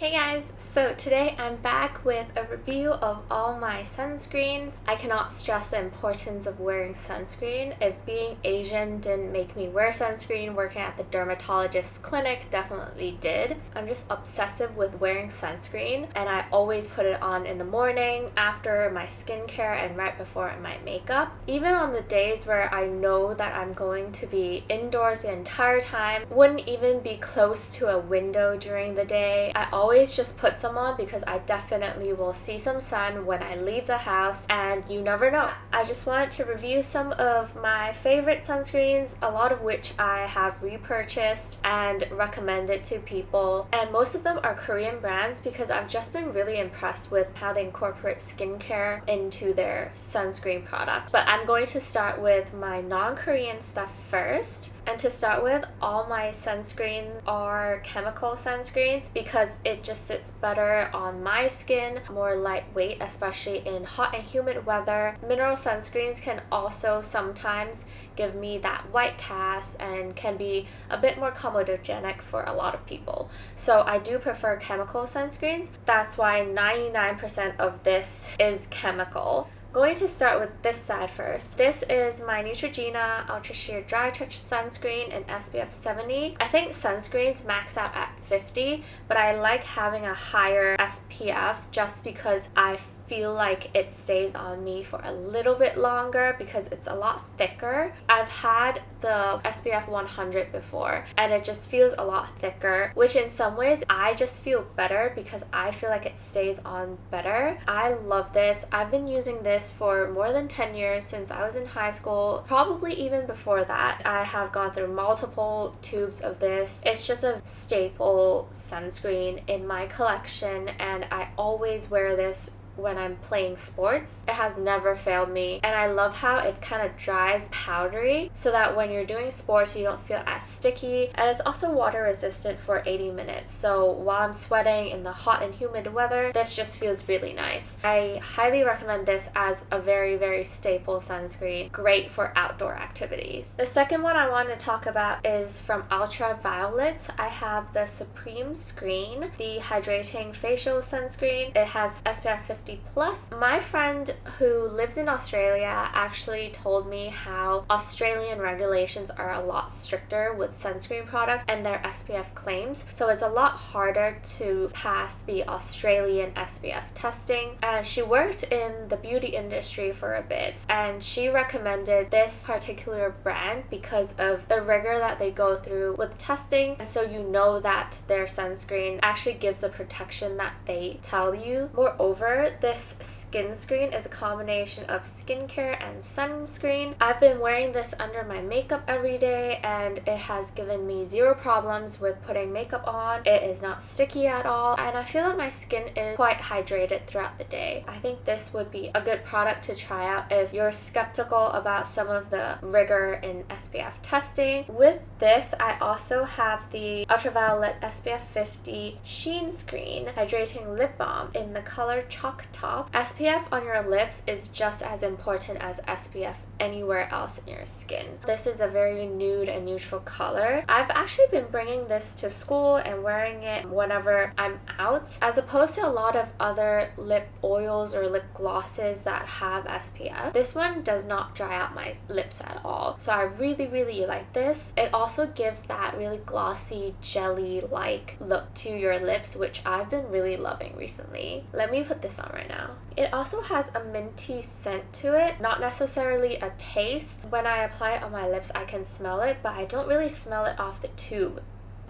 Hey guys, so today I'm back with a review of all my sunscreens. I cannot stress the importance of wearing sunscreen. If being Asian didn't make me wear sunscreen, working at the dermatologist's clinic definitely did. I'm just obsessive with wearing sunscreen, and I always put it on in the morning, after my skincare, and right before my makeup. Even on the days where I know that I'm going to be indoors the entire time, wouldn't even be close to a window during the day, I always just put some on because I definitely will see some sun when I leave the house, and you never know. I just wanted to review some of my favorite sunscreens, a lot of which I have repurchased and recommended to people, and most of them are Korean brands because I've just been really impressed with how they incorporate skincare into their sunscreen product. But I'm going to start with my non-Korean stuff first. And to start with, all my sunscreens are chemical sunscreens because it just sits better on my skin, more lightweight, especially in hot and humid weather. Mineral sunscreens can also sometimes give me that white cast and can be a bit more comedogenic for a lot of people. So I do prefer chemical sunscreens. That's why 99% of this is chemical. Going to start with this side first. This is my Neutrogena Ultra Sheer Dry Touch Sunscreen in SPF 70. I think sunscreens max out at 50, but I like having a higher SPF just because I feel like it stays on me for a little bit longer because it's a lot thicker. I've had the SPF 100 before and it just feels a lot thicker, which in some ways I just feel better because I feel like it stays on better. I love this. I've been using this for more than 10 years since I was in high school, probably even before that. I have gone through multiple tubes of this. It's just a staple sunscreen in my collection, and I always wear this when I'm playing sports. It has never failed me, and I love how it kind of dries powdery so that when you're doing sports you don't feel as sticky, and it's also water resistant for 80 minutes, so while I'm sweating in the hot and humid weather, this just feels really nice. I highly recommend this as a very staple sunscreen, great for outdoor activities. The second one I want to talk about is from Violette. I have the Supreme Screen, the hydrating facial sunscreen. It has SPF 50+. My friend who lives in Australia actually told me how Australian regulations are a lot stricter with sunscreen products and their SPF claims, so it's a lot harder to pass the Australian SPF testing. And she worked in the beauty industry for a bit, and she recommended this particular brand because of the rigor that they go through with testing, and so you know that their sunscreen actually gives the protection that they tell you. Moreover, this skin screen is a combination of skincare and sunscreen. I've been wearing this under my makeup every day, and it has given me zero problems with putting makeup on. It is not sticky at all, and I feel that my skin is quite hydrated throughout the day. I think this would be a good product to try out if you're skeptical about some of the rigor in SPF testing. With this, I also have the Ultraviolet SPF 50 Sheen Screen Hydrating Lip Balm in the color Chalk Top. SPF on your lips is just as important as SPF anywhere else in your skin. This is a very nude and neutral color. I've actually been bringing this to school and wearing it whenever I'm out, as opposed to a lot of other lip oils or lip glosses that have SPF. This one does not dry out my lips at all, so I really like this. It also gives that really glossy, jelly-like look to your lips, which I've been really loving recently. Let me put this on right now. It also has a minty scent to it, not necessarily a taste. When I apply it on my lips, I can smell it, but I don't really smell it off the tube.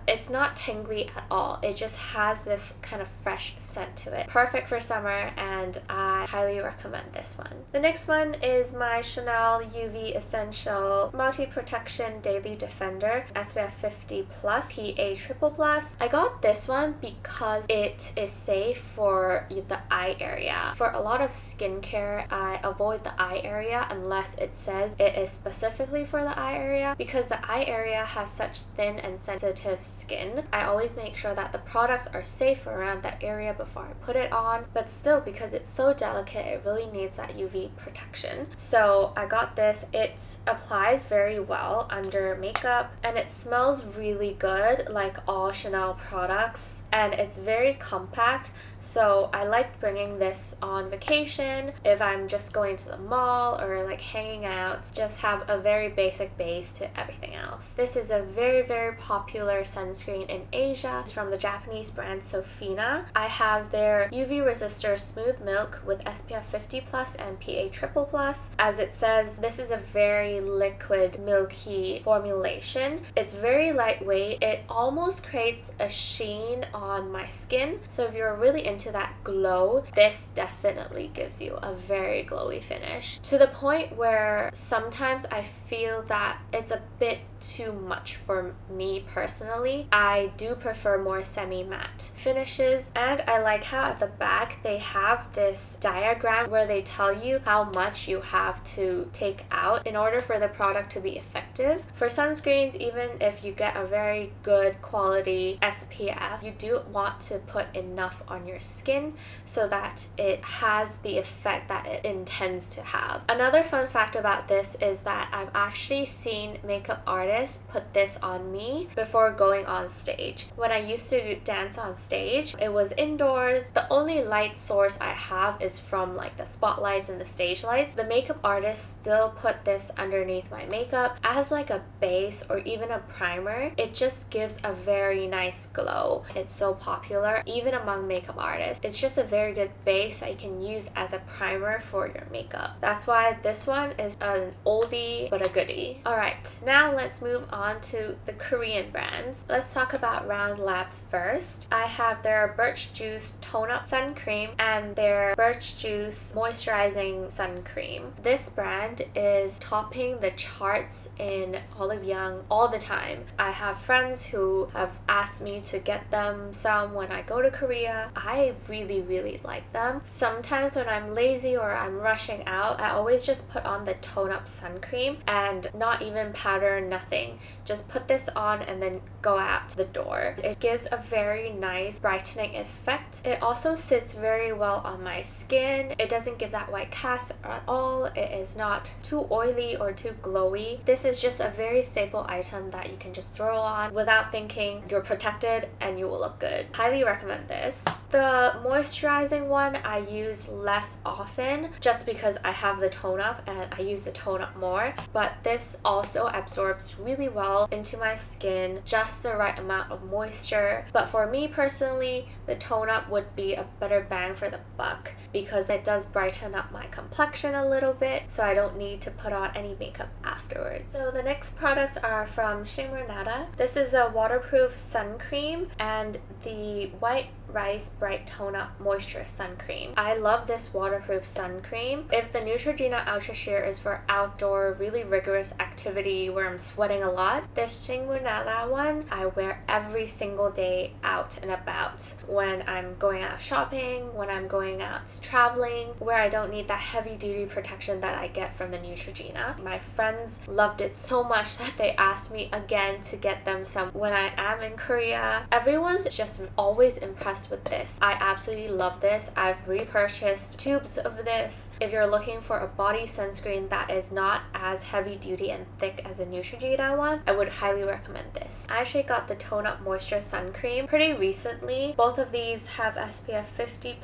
It's not tingly at all. It just has this kind of fresh scent to it. Perfect for summer, and I highly recommend this one. The next one is my Chanel UV Essential Multi-Protection Daily Defender SPF 50+ PA+++. I got this one because it is safe for the eye area. For a lot of skincare, I avoid the eye area unless it says it is specifically for the eye area, because the eye area has such thin and sensitive skin. I always make sure that the products are safe around that area before I put it on, but still, because it's so delicate, it really needs that UV protection. So I got this. It applies very well under makeup, and it smells really good like all Chanel products. and it's very compact. So I like bringing this on vacation if I'm just going to the mall or like hanging out. Just have a very basic base to everything else. This is a very popular sunscreen in Asia. It's from the Japanese brand Sofina. I have their UV resistor smooth milk with SPF 50+ and PA triple plus. As it says, this is a very liquid milky formulation. It's very lightweight. It almost creates a sheen on my skin. So if you're really into that glow, this definitely gives you a very glowy finish, to the point where sometimes I feel that it's a bit too much for me personally. I do prefer more semi-matte finishes, and I like how at the back they have this diagram where they tell you how much you have to take out in order for the product to be effective. For sunscreens, even if you get a very good quality SPF, you do want to put enough on your skin so that it has the effect that it intends to have. Another fun fact about this is that I've actually seen makeup artists put this on me before going on stage. When I used to dance on stage, it was indoors. The only light source I have is from like the spotlights and the stage lights. The makeup artists still put this underneath my makeup as like a base or even a primer. It just gives a very nice glow. It's so popular even among makeup artists. It's just a very good base that you can use as a primer for your makeup. That's why this one is an oldie but a goodie. Alright, now let's move on to the Korean brands. Let's talk about RoundLab first. I have their Birch Juice Tone Up Sun Cream and their Birch Juice Moisturizing Sun Cream. This brand is topping the charts in Olive Young all the time. I have friends who have asked me to get them some when I go to Korea. I really like them. Sometimes when I'm lazy or I'm rushing out, I always just put on the Tone Up Sun Cream and not even powder, nothing. Just put this on and then go out the door. It gives a very nice brightening effect. It also sits very well on my skin. It doesn't give that white cast at all. It is not too oily or too glowy. This is just a very staple item that you can just throw on without thinking. You're protected and you will look good. Highly recommend this. The moisturizing one I use less often just because I have the tone up and I use the tone up more, but this also absorbs really well into my skin, just the right amount of moisture. But for me personally, the tone up would be a better bang for the buck because it does brighten up my complexion a little bit, so I don't need to put on any makeup afterwards. So the next products are from Shingmulnara. This is the waterproof sun cream and the white rice bright tone up moisture sun cream. I love this waterproof sun cream. If the Neutrogena Ultra Sheer is for outdoor really rigorous activity where I'm sweating a lot, this Shingmulnara one I wear every single day out and about, when I'm going out shopping, when I'm going out traveling, where I don't need that heavy duty protection that I get from the Neutrogena. My friends loved it so much that they asked me again to get them some when I am in Korea. Everyone's just always impressed with this. I absolutely love this. I've repurchased tubes of this. If you're looking for a body sunscreen that is not as heavy duty and thick as a Neutrogena one, I would highly recommend this. I actually got the Tone Up Moisture Sun Cream pretty recently. Both of these have SPF 50+,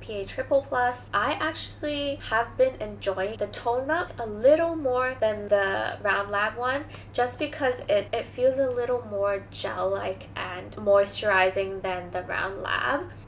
PA triple plus. I actually have been enjoying the Tone Up a little more than the RoundLab one, just because it feels a little more gel-like and moisturizing than the RoundLab.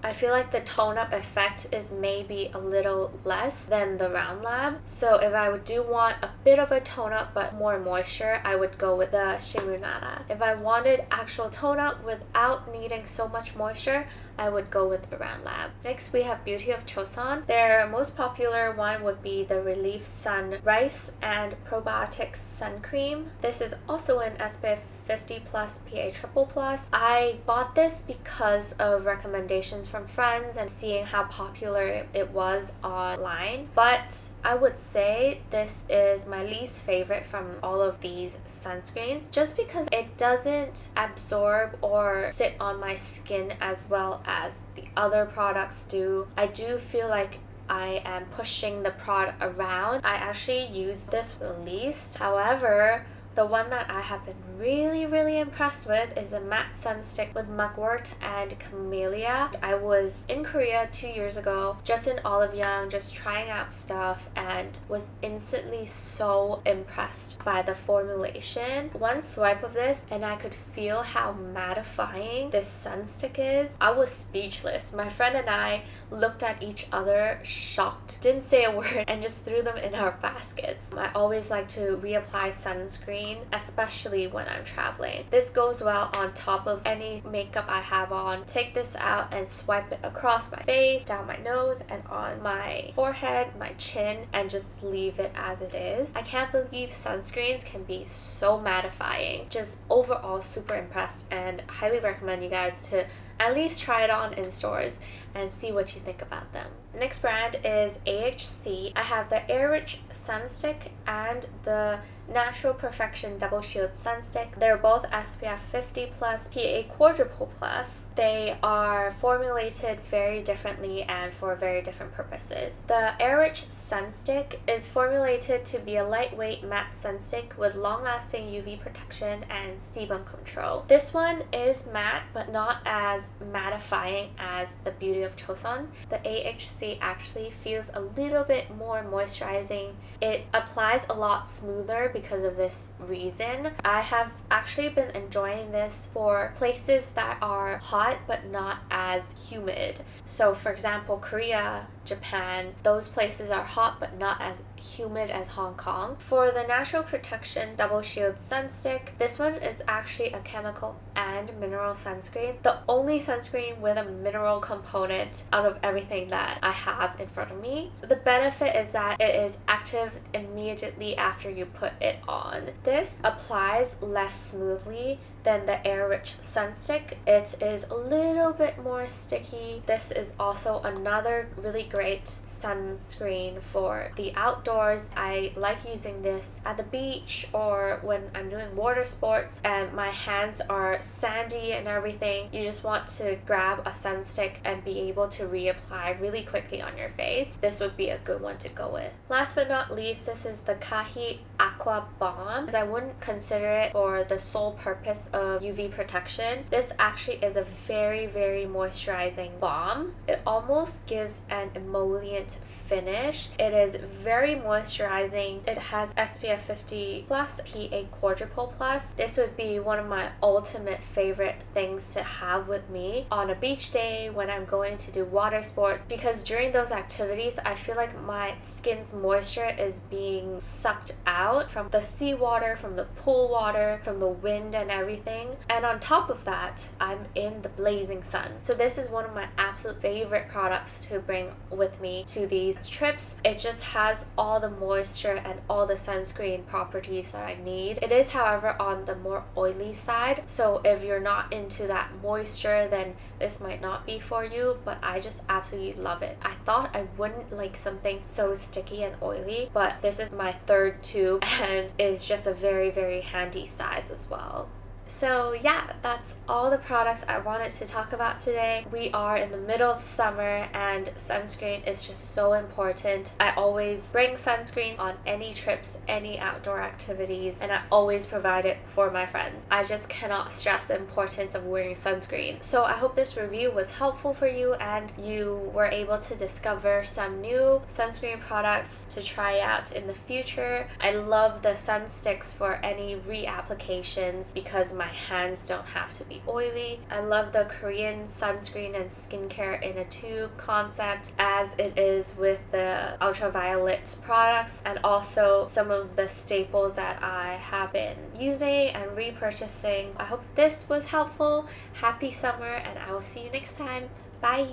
I feel like the tone up effect is maybe a little less than the RoundLab. So if I do want a bit of a tone up but more moisture, I would go with the Shingmulnara. If I wanted actual tone up without needing so much moisture, I would go with the RoundLab. Next we have Beauty of Joseon. Their most popular one would be the Relief Sun Rice and Probiotics Sun Cream. This is also an SPF 50+ PA triple plus. I bought this because of recommendations from friends and seeing how popular it was online, but I would say this is my least favorite from all of these sunscreens, just because it doesn't absorb or sit on my skin as well as the other products do. I do feel like I am pushing the product around. I actually use this the least. However, The one that I have been really impressed with is the matte sun stick with mugwort and camellia. I was in Korea 2 years ago, just in Olive Young, just trying out stuff, and was instantly so impressed by the formulation. One swipe of this and I could feel how mattifying this sun stick is. I was speechless. My friend and I looked at each other shocked, didn't say a word, and just threw them in our baskets. I always like to reapply sunscreen, especially when I'm traveling. This goes well on top of any makeup I have on. Take this out and swipe it across my face, down my nose, and on my forehead, my chin, and just leave it as it is. I can't believe sunscreens can be so mattifying. Just overall super impressed, and highly recommend you guys to at least try it on in stores and see what you think about them. Next brand is AHC. I have the Air Rich Sun Stick and the Natural Perfection Double Shield Sun Stick. They're both SPF 50 plus, PA quadruple plus. They are formulated very differently and for very different purposes. The Air Rich Sun Stick is formulated to be a lightweight matte sun stick with long-lasting UV protection and sebum control. This one is matte but not as mattifying as the Beauty of Joseon. The AHC actually feels a little bit more moisturizing. It applies a lot smoother because of this reason. I have actually been enjoying this for places that are hot but not as humid. So for example, Korea, Japan, those places are hot but not as humid as Hong Kong. For the Natural Protection Double Shield Sun Stick, this one is actually a chemical and mineral sunscreen. The only sunscreen with a mineral component out of everything that I have in front of me. The benefit is that it is active immediately after you put it on. This applies less smoothly than the Air Rich Sun Stick. It is a little bit more sticky. This is also another really great sunscreen for the outdoors. I like using this at the beach or when I'm doing water sports and my hands are sandy and everything. You just want to grab a sun stick and be able to reapply really quickly on your face. This would be a good one to go with. Last but not least, this is the Kahi Aqua Balm, because I wouldn't consider it for the sole purpose of UV protection. This actually is a very moisturizing balm. It almost gives an emollient finish. It is very moisturizing. It has SPF 50 plus, PA quadruple plus. This would be one of my ultimate favorite things to have with me on a beach day when I'm going to do water sports, because during those activities I feel like my skin's moisture is being sucked out from the seawater, from the pool water, from the wind and everything. And on top of that, I'm in the blazing sun. So this is one of my absolute favorite products to bring with me to these trips. It just has all the moisture and all the sunscreen properties that I need. It is, however, on the more oily side. So if you're not into that moisture, then this might not be for you, but I just absolutely love it. I thought I wouldn't like something so sticky and oily, but this is my third tube and is just a very handy size as well. So yeah, that's all the products I wanted to talk about today. We are in the middle of summer and sunscreen is just so important. I always bring sunscreen on any trips, any outdoor activities, and I always provide it for my friends. I just cannot stress the importance of wearing sunscreen. So I hope this review was helpful for you and you were able to discover some new sunscreen products to try out in the future. I love the sun sticks for any reapplications because my hands don't have to be oily. I love the Korean sunscreen and skincare in a tube concept, as it is with the ultraviolet products, and also some of the staples that I have been using and repurchasing. I hope this was helpful. Happy summer, and I will see you next time. Bye!